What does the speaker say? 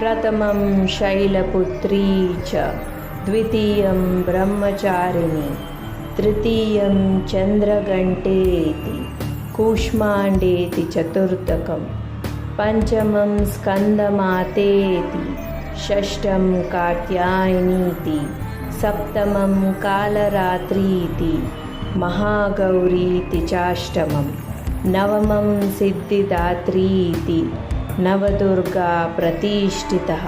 प्रथमं शैलपुत्री च द्वितीयं ब्रह्मचारिणी तृतीयं चन्द्रघण्टेति कूष्माण्डेति चतुर्थकं पञ्चमं स्कन्दमातेति षष्ठं कात्यायनीति सप्तमं कालरात्रीति महागौरीति चाष्टमं नवमं सिद्धिदात्रीति नवदुर्गा प्रतिष्ठितः